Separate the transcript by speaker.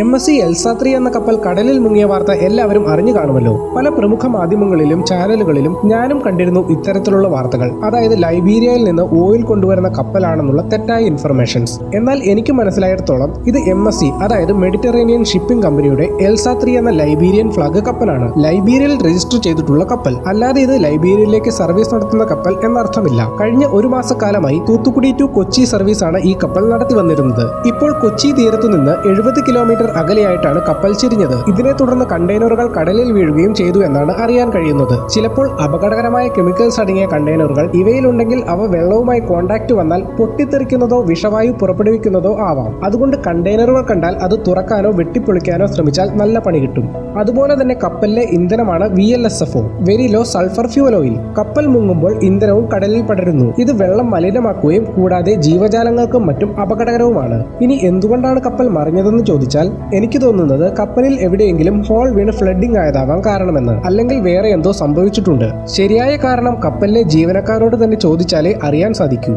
Speaker 1: MSC എൽസ-3 എന്ന കപ്പൽ കടലിൽ മുങ്ങിയ വാർത്ത എല്ലാവരും അറിഞ്ഞു കാണുമല്ലോ. പല പ്രമുഖ മാധ്യമങ്ങളിലും ചാനലുകളിലും ഞാനും കണ്ടിരുന്നു ഇത്തരത്തിലുള്ള വാർത്തകൾ. അതായത് ലൈബീരിയയിൽ നിന്ന് ഓയിൽ കൊണ്ടുവരുന്ന കപ്പലാണെന്നുള്ള തെറ്റായ ഇൻഫർമേഷൻസ്. എന്നാൽ എനിക്ക് മനസ്സിലായിടത്തോളം ഇത് MSC അതായത് മെഡിറ്ററേനിയൻ ഷിപ്പിംഗ് കമ്പനിയുടെ എൽസ-3 എന്ന ലൈബീരിയൻ ഫ്ലാഗ് കപ്പലാണ്. ലൈബീരിയയിൽ രജിസ്റ്റർ ചെയ്തിട്ടുള്ള കപ്പൽ, അല്ലാതെ ഇത് ലൈബീരിയയിലേക്ക് സർവീസ് നടത്തുന്ന കപ്പൽ എന്നർത്ഥമില്ല. കഴിഞ്ഞ ഒരു മാസക്കാലമായി തൂത്തുക്കുടി ടു കൊച്ചി സർവീസാണ് ഈ കപ്പൽ നടത്തി വന്നിരുന്നത്. ഇപ്പോൾ കൊച്ചി തീരത്തു നിന്ന് 70 കിലോമീറ്റർ അകലെയായിട്ടാണ് കപ്പൽ ചെരിഞ്ഞത്. ഇതിനെ തുടർന്ന് കണ്ടെയ്നറുകൾ കടലിൽ വീഴുകയും ചെയ്തു എന്നാണ് അറിയാൻ കഴിയുന്നത്. ചിലപ്പോൾ അപകടകരമായ കെമിക്കൽസ് അടങ്ങിയ കണ്ടെയ്നറുകൾ ഇവയിലുണ്ടെങ്കിൽ അവ വെള്ളവുമായി കോണ്ടാക്ട് വന്നാൽ പൊട്ടിത്തെറിക്കുന്നതോ വിഷവായു പുറപ്പെടുവിക്കുന്നതോ ആവാം. അതുകൊണ്ട് കണ്ടെയ്നറുകൾ കണ്ടാൽ അത് തുറക്കാനോ വെട്ടിപ്പൊളിക്കാനോ ശ്രമിച്ചാൽ നല്ല പണി കിട്ടും. അതുപോലെ തന്നെ കപ്പലിലെ ഇന്ധനമാണ് VLSFO, very low sulphur fuel oil. കപ്പൽ മുങ്ങുമ്പോൾ ഇന്ധനവും കടലിൽ പടരുന്നു. ഇത് വെള്ളം മലിനമാക്കുകയും കൂടാതെ ജീവജാലങ്ങൾക്കും മറ്റും അപകടകരവുമാണ്. ഇനി എന്തുകൊണ്ടാണ് കപ്പൽ മറിഞ്ഞതെന്ന് ചോദിച്ചാൽ എനിക്ക് തോന്നുന്നത് കപ്പലിൽ എവിടെയെങ്കിലും ഹോൾ വീണ് ഫ്ലഡിംഗ് ആയതാവാം കാരണമെന്ന്, അല്ലെങ്കിൽ വേറെ എന്തോ സംഭവിച്ചിട്ടുണ്ട്. ശരിയായ കാരണം കപ്പലിലെ ജീവനക്കാരോട് തന്നെ ചോദിച്ചാലേ അറിയാൻ സാധിക്കൂ.